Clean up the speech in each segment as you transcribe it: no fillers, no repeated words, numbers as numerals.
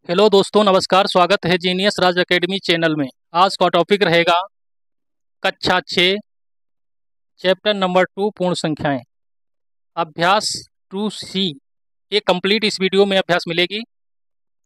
Hello दोस्तों, नमस्कार। स्वागत है जीनियस राज एकेडमी चैनल में। आज का टॉपिक रहेगा कक्षा 6 चैप्टर नंबर 2 पूर्ण संख्याएं, अभ्यास 2C। ये कंप्लीट इस वीडियो में अभ्यास मिलेगी।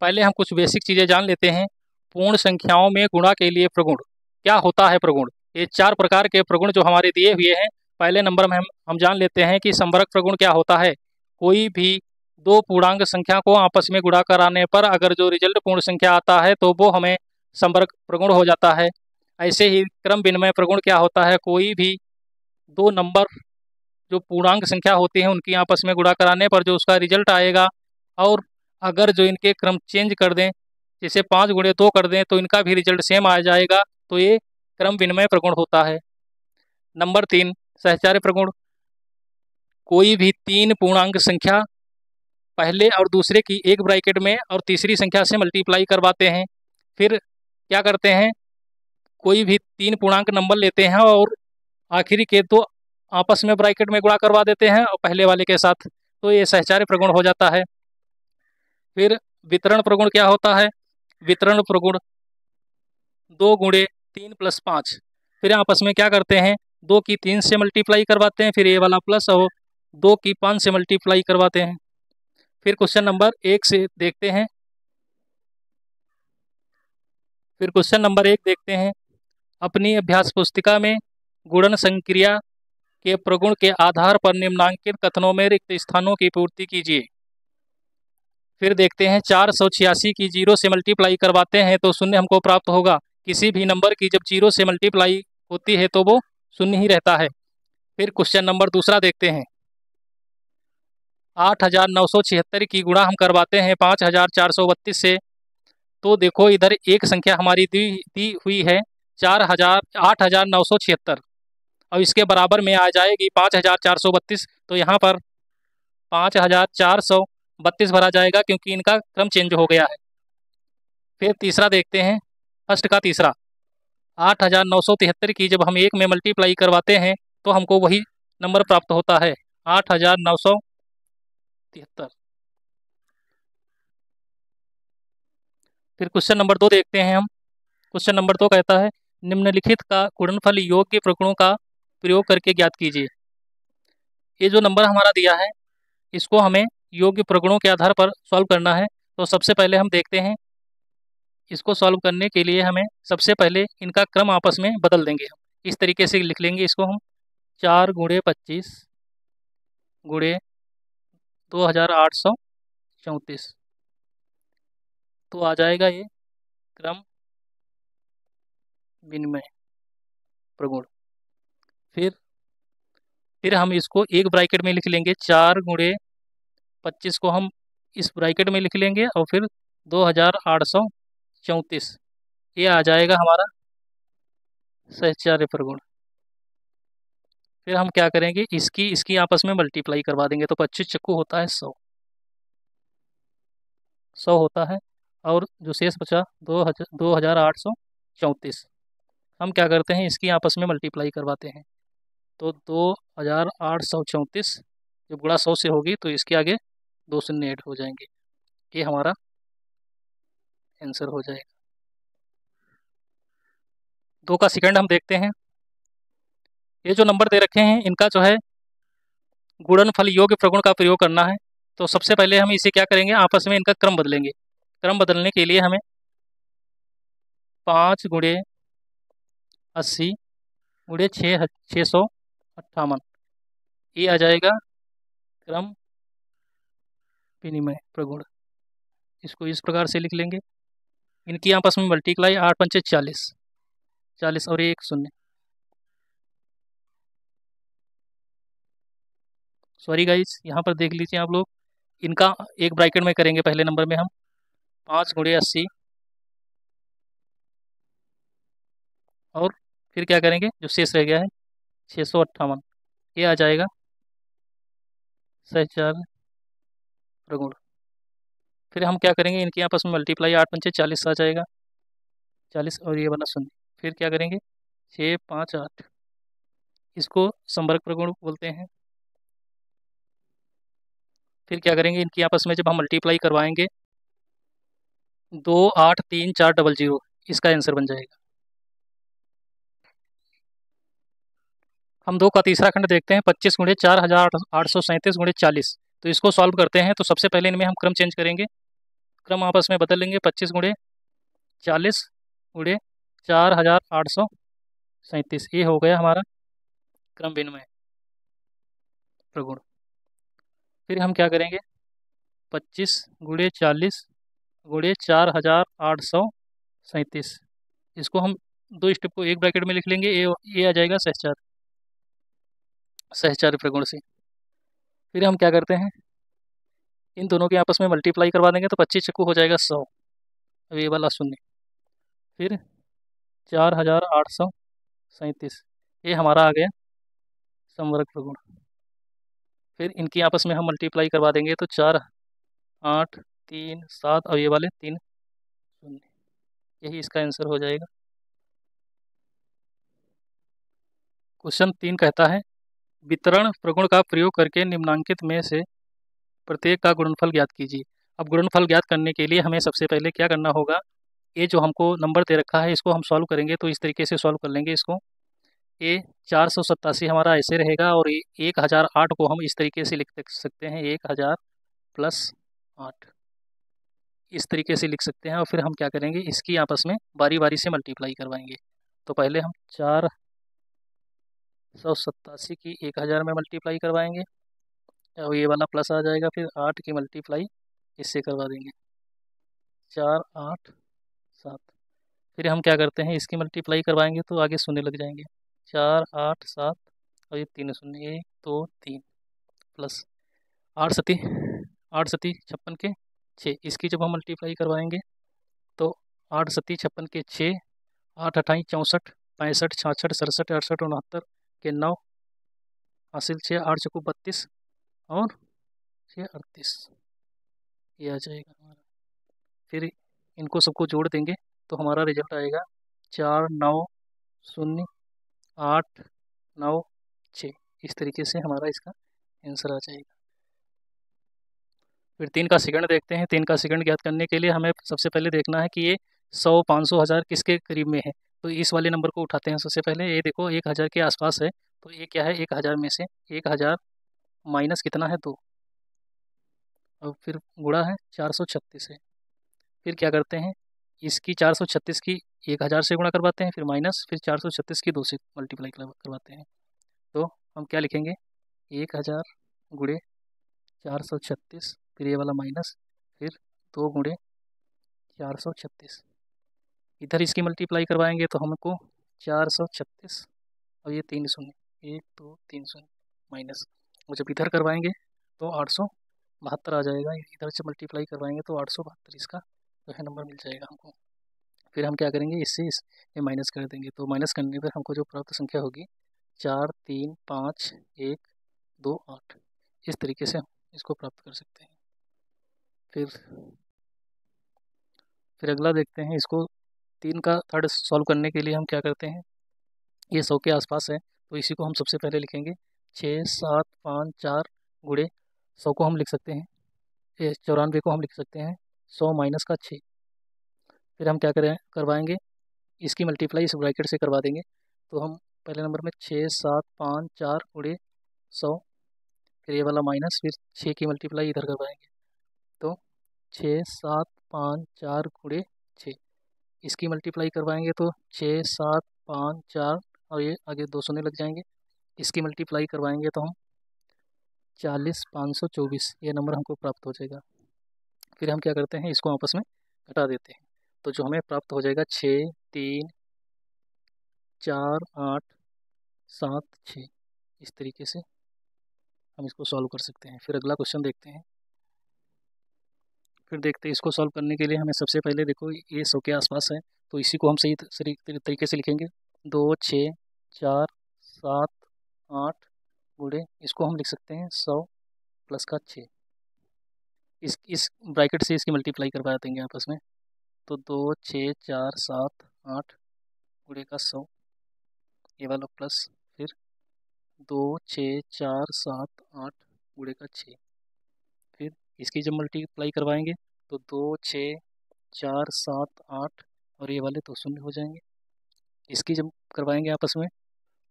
पहले हम कुछ बेसिक चीज़ें जान लेते हैं। पूर्ण संख्याओं में गुणा के लिए प्रगुण क्या होता है। प्रगुण, ये 4 प्रकार के प्रगुण जो हमारे दिए हुए हैं। पहले नंबर में हम जान लेते हैं कि संवर्ग प्रगुण क्या होता है। कोई भी दो पूर्णांक संख्या को आपस में गुणा कराने पर अगर जो रिजल्ट पूर्ण संख्या आता है तो वो हमें संवर्ग प्रगुण हो जाता है। ऐसे ही क्रम विनिमय प्रगुण क्या होता है। कोई भी दो नंबर जो पूर्णांक संख्या होती है उनकी आपस में गुणा कराने पर जो उसका रिजल्ट आएगा, और अगर जो इनके क्रम चेंज कर दें, जैसे 5 गुणे 2 कर दें तो इनका भी रिजल्ट सेम आ जाएगा, तो ये क्रम विनिमय प्रगुण होता है। नंबर 3, सहचार्य प्रगुण। कोई भी 3 पूर्णांक संख्या पहले और दूसरे की एक ब्रैकेट में और तीसरी संख्या से मल्टीप्लाई करवाते हैं। फिर क्या करते हैं, कोई भी 3 पूर्णांक नंबर लेते हैं और आखिरी के दो आपस में ब्रैकेट में गुणा करवा देते हैं और पहले वाले के साथ, तो ये सहचार्य प्रगुण हो जाता है। फिर वितरण प्रगुण क्या होता है। वितरण प्रगुण 2 गुणे 3 + 5, फिर आपस में क्या करते हैं, 2 की 3 से मल्टीप्लाई करवाते हैं, फिर ये वाला प्लस और 2 की 5 से मल्टीप्लाई करवाते हैं। फिर क्वेश्चन नंबर 1 से देखते हैं। फिर क्वेश्चन नंबर 1 देखते हैं। अपनी अभ्यास पुस्तिका में गुणन संक्रिया के प्रगुण के आधार पर निम्नांकित कथनों में रिक्त स्थानों की पूर्ति कीजिए। फिर देखते हैं 486 की 0 से मल्टीप्लाई करवाते हैं तो शून्य हमको प्राप्त होगा। किसी भी नंबर की जब 0 से मल्टीप्लाई होती है तो वो शून्य ही रहता है। फिर क्वेश्चन नंबर दूसरा देखते हैं। 8976 की गुणा हम करवाते हैं 5432 से, तो देखो इधर एक संख्या हमारी दी हुई है 8976, और इसके बराबर में आ जाएगी 5432, तो यहाँ पर 5432 भरा जाएगा क्योंकि इनका क्रम चेंज हो गया है। फिर तीसरा देखते हैं, फर्स्ट का तीसरा। 8973 की जब हम एक में मल्टीप्लाई करवाते हैं तो हमको वही नंबर प्राप्त होता है, 8973। फिर क्वेश्चन नंबर 2 देखते हैं हम। क्वेश्चन नंबर 2 कहता है निम्नलिखित का गुणनफल योग्य प्रगुणों का प्रयोग करके ज्ञात कीजिए। ये जो नंबर हमारा दिया है इसको हमें योग्य प्रगुणों के आधार पर सॉल्व करना है। तो सबसे पहले हम देखते हैं, इसको सॉल्व करने के लिए हमें सबसे पहले इनका क्रम आपस में बदल देंगे। हम इस तरीके से लिख लेंगे इसको हम, 4 गुणे 25 गुणे 2834, तो आ जाएगा ये क्रम विनिमय प्रगुण। फिर हम इसको एक ब्रैकेट में लिख लेंगे, 4 गुणे 25 को हम इस ब्रैकेट में लिख लेंगे और फिर 2834, ये आ जाएगा हमारा सहचार्य प्रगुण। फिर हम क्या करेंगे, इसकी इसकी आपस में मल्टीप्लाई करवा देंगे, तो 25 चक्कू होता है 100 होता है, और जो शेष बचा 2834, हम क्या करते हैं इसकी आपस में मल्टीप्लाई करवाते हैं, तो 2834 जब गुणा 100 से होगी तो इसके आगे 2 शून्य ऐड हो जाएंगे, ये हमारा आंसर हो जाएगा। 2 का सेकंड हम देखते हैं। ये जो नंबर दे रखे हैं इनका जो है गुणनफल योग्य प्रगुण का प्रयोग करना है। तो सबसे पहले हम इसे क्या करेंगे, आपस में इनका क्रम बदलेंगे। क्रम बदलने के लिए हमें 5 गुणे 80 गुणे 658, ये आ जाएगा क्रम विनिमय प्रगुण। इसको इस प्रकार से लिख लेंगे, इनकी आपस में मल्टीप्लाई 8 पंचे 40, 40 और एक शून्य, सॉरी गाइस, यहाँ पर देख लीजिए आप लोग, इनका एक ब्रैकेट में करेंगे। पहले नंबर में हम 5 गुणे 80 और फिर क्या करेंगे, जो शेष रह गया है 658, ये आ जाएगा सहचार्य प्रगुण। फिर हम क्या करेंगे, इनकी आपस में मल्टीप्लाई 8 पंचे 40 आ जाएगा, 40 और ये बना शून्य। फिर क्या करेंगे 6 5 8, इसको संवर्ग प्रगुण बोलते हैं। फिर क्या करेंगे, इनकी आपस में जब हम मल्टीप्लाई करवाएंगे 283400 इसका आंसर बन जाएगा। हम 2 का तीसरा खंड देखते हैं, 25 गुणे 4837 गुणे 40। तो इसको सॉल्व करते हैं। तो सबसे पहले इनमें हम क्रम चेंज करेंगे, क्रम आपस में बदल लेंगे। 25 गुणे 40 गुणे 4837, ये हो गया हमारा क्रम विनिमय प्रगुण। फिर हम क्या करेंगे, 25 गुणे 40 गुणे 4837, इसको हम 2 स्टेप को एक ब्रैकेट में लिख लेंगे। ये आ जाएगा सहचार्य प्रगुण से। फिर हम क्या करते हैं, इन दोनों के आपस में मल्टीप्लाई करवा देंगे तो 25 चक्कू हो जाएगा 100, अब ये वाला शून्य। फिर 4837, ये हमारा आ गया समवर्ग प्रगुण। फिर इनकी आपस में हम मल्टीप्लाई करवा देंगे तो 4 8 3 7 और ये वाले 3 शून्य, यही इसका आंसर हो जाएगा। क्वेश्चन 3 कहता है वितरण प्रगुण का प्रयोग करके निम्नांकित में से प्रत्येक का गुणनफल ज्ञात कीजिए। अब गुणनफल ज्ञात करने के लिए हमें सबसे पहले क्या करना होगा, ये जो हमको नंबर दे रखा है इसको हम सॉल्व करेंगे। तो इस तरीके से सॉल्व कर लेंगे इसको। ये 487 हमारा ऐसे रहेगा और 1008 को हम इस तरीके से लिख सकते हैं, 1000 प्लस 8, इस तरीके से लिख सकते हैं। और फिर हम क्या करेंगे, इसकी आपस में बारी बारी से मल्टीप्लाई करवाएंगे। तो पहले हम 487 की 1000 में मल्टीप्लाई करवाएंगे और ये वाला प्लस आ जाएगा। फिर 8 की मल्टीप्लाई इससे करवा देंगे, 4 8 7। फिर हम क्या करते हैं, इसकी मल्टीप्लाई करवाएंगे तो आगे शून्य लग जाएंगे, 4 8 7 और ये 3 शून्य, 1 2 3 प्लस 8 सती 56 के 6। इसकी जब हम मल्टीप्लाई करवाएंगे तो 8 सती 56 के 6, 8 28 64 65 66 67 68 69 के 9 हासिल 6, 8 चौको 32 और 6 38, ये आ जाएगा हमारा। फिर इनको सबको जोड़ देंगे तो हमारा रिजल्ट आएगा 4 9 0 8 9 6, इस तरीके से हमारा इसका आंसर आ जाएगा। फिर 3 का सेकंड देखते हैं। 3 का सेकंड ज्ञात करने के लिए हमें सबसे पहले देखना है कि ये 100 500 1000 किसके करीब में है। तो इस वाले नंबर को उठाते हैं सबसे पहले। ये देखो 1000 के आसपास है, तो ये क्या है, 1000 में से 1000 माइनस कितना है 2, और फिर गुणा है 436 है। फिर क्या करते हैं, इसकी 436 की 1000 से गुणा करवाते हैं, फिर माइनस, फिर 436 की 2 से मल्टीप्लाई करवाते हैं। तो हम क्या लिखेंगे, 1000 गुणे 436, फिर ये वाला माइनस, फिर 2 गुणे 436। इधर इसकी मल्टीप्लाई करवाएंगे तो हमको 436 और ये 3 शून्य, 1 2 3 शून्य माइनस, और जब इधर करवाएंगे तो 872 आ जाएगा। इधर से मल्टीप्लाई करवाएंगे तो 872 इसका जो है नंबर मिल जाएगा हमको। फिर हम क्या करेंगे, इससे ये माइनस कर देंगे। तो माइनस करने पर हमको जो प्राप्त संख्या होगी 4 3 5 1 2 8, इस तरीके से हम इसको प्राप्त कर सकते हैं। फिर अगला देखते हैं, इसको 3 का थर्ड सॉल्व करने के लिए हम क्या करते हैं, ये 100 के आसपास है तो इसी को हम सबसे पहले लिखेंगे। 6 7 5 4 गुणे 100 को हम लिख सकते हैं, 94 को हम लिख सकते हैं 100 माइनस का 6। फिर हम क्या करवाएंगे, इसकी मल्टीप्लाई इस ब्रैकेट से करवा देंगे। तो हम पहले नंबर में 6 7 5 4 गुणे 100, फिर ये वाला माइनस, फिर 6 की मल्टीप्लाई इधर करवाएंगे तो 6 7 5 4 गुणे 6, इसकी मल्टीप्लाई करवाएंगे तो 6 7 5 4 और ये आगे 2 शून्य लग जाएंगे। इसकी मल्टीप्लाई करवाएंगे तो हम 40 524, ये नंबर हमको प्राप्त हो जाएगा। फिर हम क्या करते हैं, इसको आपस में घटा देते हैं तो जो हमें प्राप्त हो जाएगा 6 3 4 8 7 6, इस तरीके से हम इसको सॉल्व कर सकते हैं। फिर अगला क्वेश्चन देखते हैं। फिर देखते हैं, इसको सॉल्व करने के लिए हमें सबसे पहले देखो ये 100 के आसपास है तो इसी को हम सही तरीके से लिखेंगे। 2 6 4 7 8 गुणे, इसको हम लिख सकते हैं 100 प्लस का 6, इस ब्रैकेट से इसकी मल्टीप्लाई करवा देंगे आपस में। तो 2 6 4 7 8 गुणे का 100, ये वाला प्लस, फिर 2 6 4 7 8 गुणे का 6। फिर इसकी जब मल्टीप्लाई करवाएंगे तो 2 6 4 7 8 और ये वाले तो शून्य हो जाएंगे। इसकी जब करवाएंगे आपस में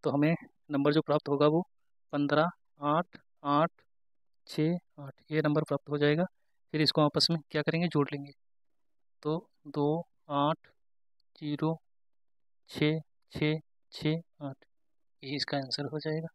तो हमें नंबर जो प्राप्त होगा वो 15 8 8 6 8 ये नंबर प्राप्त हो जाएगा। फिर इसको आपस में क्या करेंगे, जोड़ लेंगे। तो 2 8 0 6 6 6 8 ये इसका आंसर हो जाएगा।